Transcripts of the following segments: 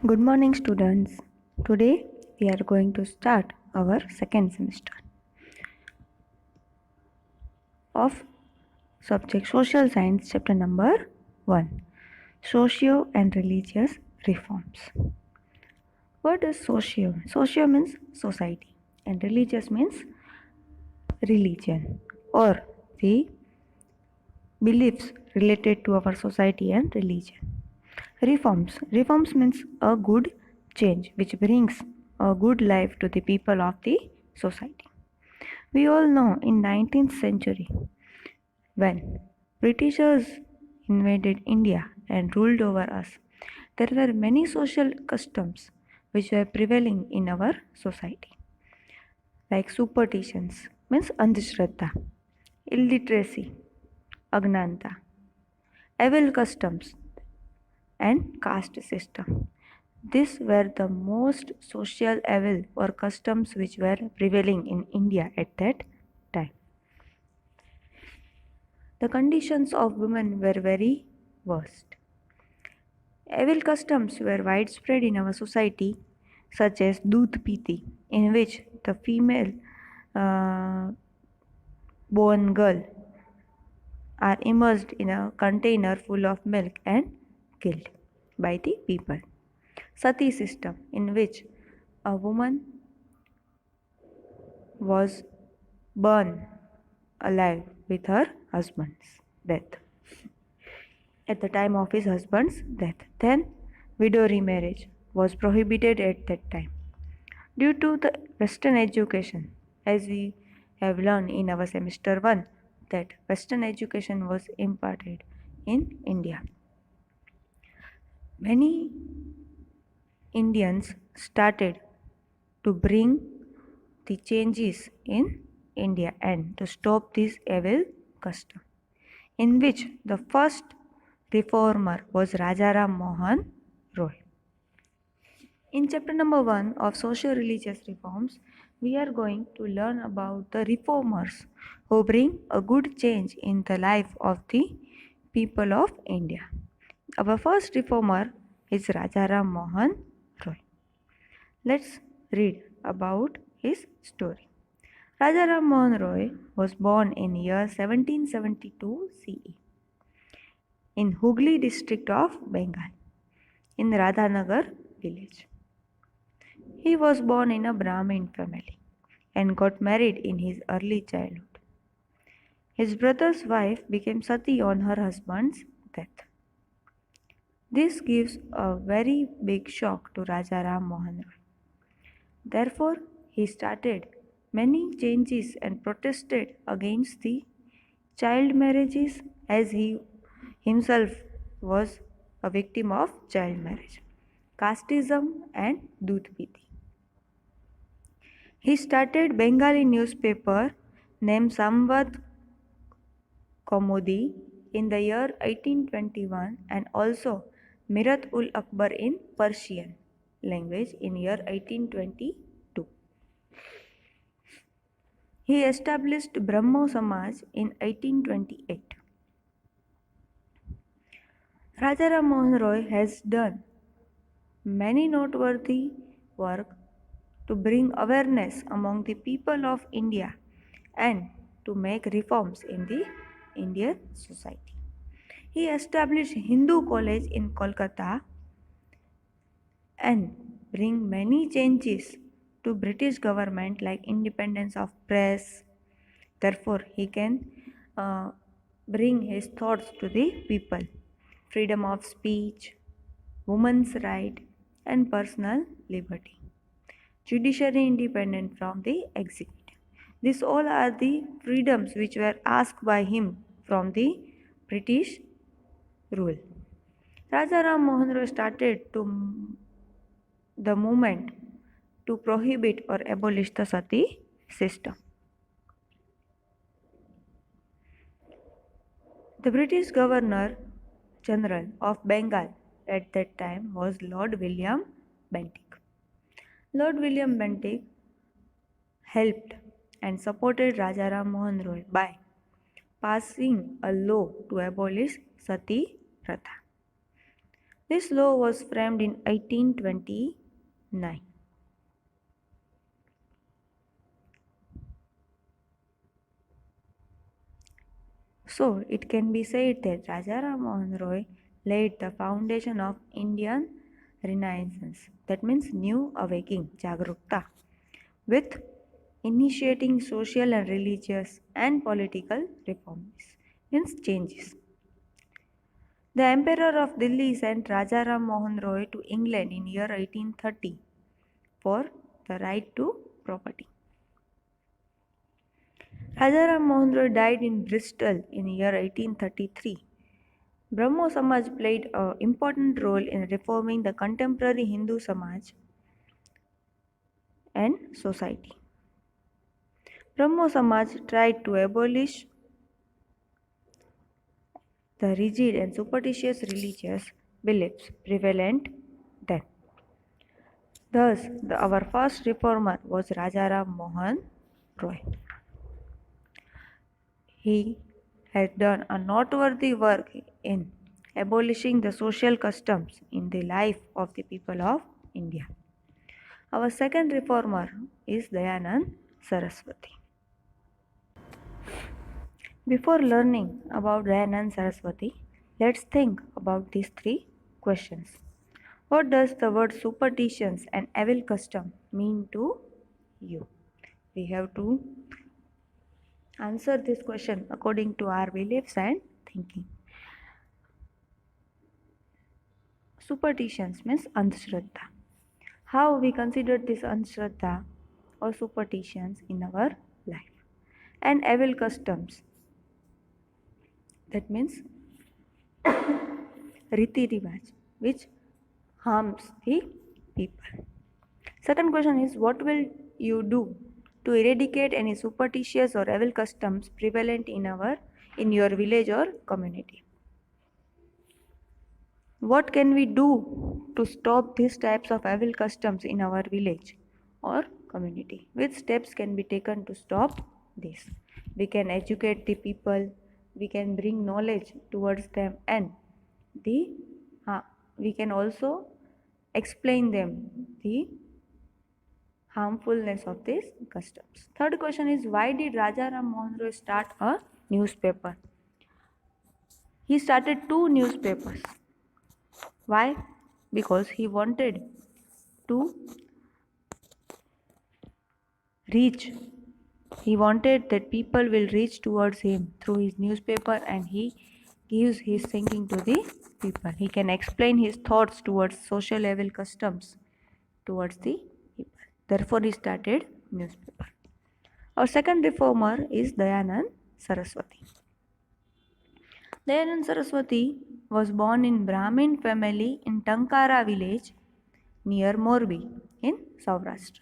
Good morning, students. Today we are going to start our second semester of subject Social Science, chapter number 1, Socio and Religious Reforms. What is socio? Socio means society, and religious means religion or the beliefs related to our society and religion. Reforms. Reforms means a good change which brings a good life to the people of the society. We all know in 19th century when Britishers invaded India and ruled over us, there were many social customs which were prevailing in our society, like superstitions means andhshraddha, illiteracy, agnanta, evil customs, and caste system. These were the most social evil or customs which were prevailing in India at that time. The conditions of women were very worst. Evil customs were widespread in our society, such as Doodh Piti, in which the female uh, born girl are immersed in a container full of milk and killed by the people. Sati system, in which a woman was burned alive with her husband's death. At the time of his husband's death. Then, widow remarriage was prohibited at that time. Due to the Western education, as we have learned in our semester 1, that Western education was imparted in India. Many Indians started to bring the changes in India and to stop this evil custom, in which the first reformer was Rajaram Mohan Roy. In chapter number 1 of Social Religious Reforms, we are going to learn about the reformers who bring a good change in the life of the people of India. Our first reformer is Rajaram Mohan Roy. Let's read about his story. Rajaram Mohan Roy was born in year 1772 CE in Hooghly district of Bengal in Radhanagar village. He was born in a Brahmin family and got married in his early childhood. His brother's wife became Sati on her husband's death. This gives a very big shock to Raja Ram Mohan Roy. Therefore, he started many changes and protested against the child marriages as he himself was a victim of child marriage, casteism and Doodh Piti. He started Bengali newspaper named Samvad Kaumudi in the year 1821 and also Mirat ul Akbar in Persian language in year 1822. He established Brahmo Samaj in 1828. Rajaram Mohan Roy has done many noteworthy work to bring awareness among the people of India and to make reforms in the Indian society. He established Hindu College in Kolkata and bring many changes to British government like independence of press. Therefore, he can bring his thoughts to the people, freedom of speech, women's right, and personal liberty, judiciary independent from the executive. These all are the freedoms which were asked by him from the British rule. Raja Ram Mohan Roy started the movement to prohibit or abolish the sati system. The British Governor General of Bengal at that time was Lord William Bentinck. Lord William Bentinck helped and supported Raja Ram Mohan Roy by passing a law to abolish sati pratha. This law was framed in 1829. So, it can be said that Rajaram Mohan Roy laid the foundation of Indian Renaissance, that means new awakening, Jagrukta, with initiating social and religious and political reforms, means changes. The Emperor of Delhi sent Rajaram Mohan Roy to England in year 1830 for the right to property. Rajaram Mohan Roy died in Bristol in year 1833. Brahmo Samaj played an important role in reforming the contemporary Hindu Samaj and society. Brahmo Samaj tried to abolish the rigid and superstitious religious beliefs prevalent then. Thus, our first reformer was Rajaram Mohan Roy. He has done a noteworthy work in abolishing the social customs in the life of the people of India. Our second reformer is Dayanand Saraswati. Before learning about Dayanand Saraswati, let's think about these three questions. What does the word superstitions and evil custom mean to you? We have to answer this question according to our beliefs and thinking. Superstitions means Andhshraddha. How we consider this Andhshraddha or superstitions in our life. And evil customs. That means Riti Rivaj, which harms the people. Second question is, what will you do to eradicate any superstitious or evil customs prevalent in your village or community? What can we do to stop these types of evil customs in our village or community? Which steps can be taken to stop this? We can educate the people, we can bring knowledge towards them, and the we can also explain them the harmfulness of these customs. Third question is, why did Rajaram Mohan Roy start a newspaper? He started two newspapers. Why? Because he wanted to reach. He wanted that people will reach towards him through his newspaper, and he gives his thinking to the people. He can explain his thoughts towards social level customs towards the people. Therefore, he started newspaper. Our second reformer is Dayanand Saraswati. Dayanand Saraswati was born in Brahmin family in Tankara village near Morbi in Saurashtra.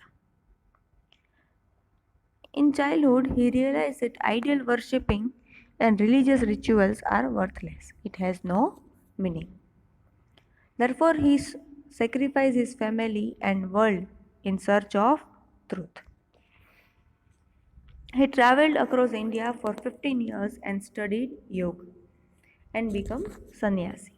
In childhood, he realized that idol worshipping and religious rituals are worthless. It has no meaning. Therefore, he sacrificed his family and world in search of truth. He traveled across India for 15 years and studied yoga and became sannyasi.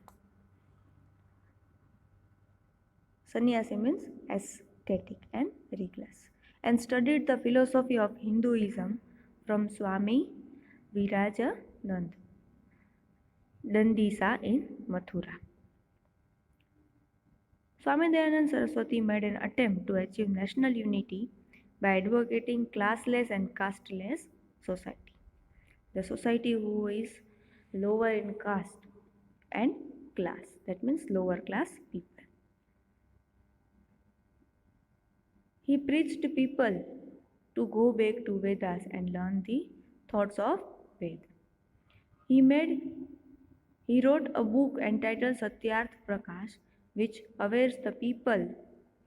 Sannyasi means ascetic and reckless, and studied the philosophy of Hinduism from Swami Virajanand Dandisa in Mathura. Swami Dayanand Saraswati made an attempt to achieve national unity by advocating classless and casteless society. The society who is lower in caste and class, that means lower class people. He preached people to go back to Vedas and learn the thoughts of Ved. He made He wrote a book entitled Satyarth Prakash, which awares the people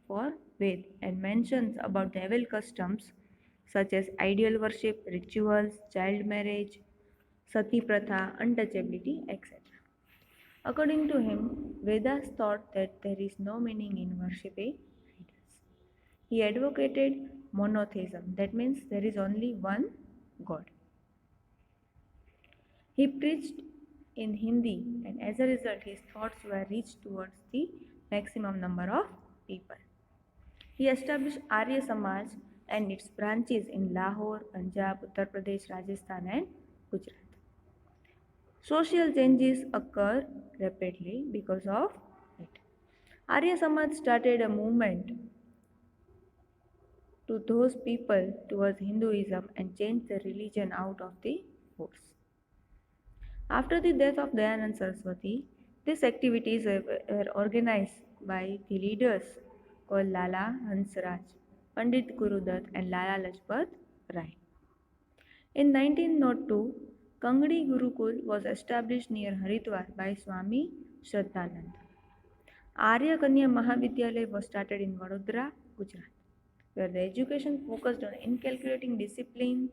for Ved and mentions about the evil customs such as idol worship, rituals, child marriage, sati pratha, untouchability, etc. According to him, Vedas taught that there is no meaning in worshipping idols. He advocated monotheism, that means there is only one God. He preached in Hindi, and as a result, his thoughts were reached towards the maximum number of people. He established Arya Samaj and its branches in Lahore, Punjab, Uttar Pradesh, Rajasthan, and Gujarat. Social changes occur rapidly because of it. Arya Samaj started a movement to those people towards Hinduism and changed the religion out of the force. After the death of Dayanand Saraswati, these activities were organized by the leaders called Lala Hansraj, Pandit Gurudutt, and Lala Lajpat Rai. In 1902, Kangdi Gurukul was established near Haridwar by Swami Shraddhanand. Arya Kanya Mahavidyalaya was started in Vadodara, Gujarat, where the education focused on inculcating discipline,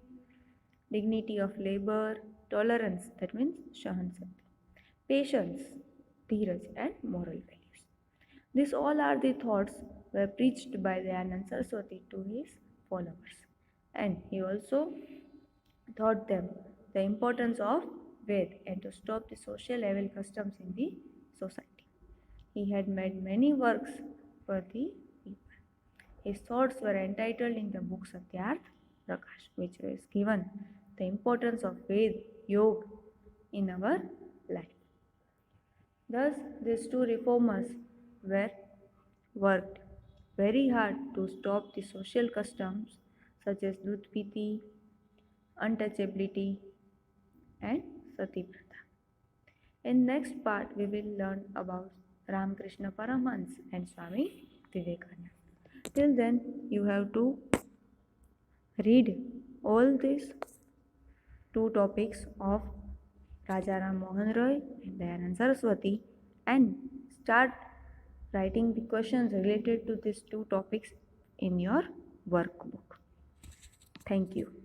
dignity of labor, tolerance, that means Shahansati, patience, dheeraj, and moral values. These all are the thoughts were preached by Dayanand Saraswati to his followers. And he also taught them the importance of Ved and to stop the social evil customs in the society. He had made many works for the people. His thoughts were entitled in the book Satyarth Prakash, which was given the importance of Ved, Yoga in our life. Thus, these two reformers were worked very hard to stop the social customs such as Dudpiti, untouchability, and Sati Pratha. In next part, we will learn about Ramakrishna Paramhans and Swami Vivekananda. Till then, you have to read all these two topics of Raja Ram Mohan Roy and Dayanand Saraswati and start writing the questions related to these two topics in your workbook. Thank you.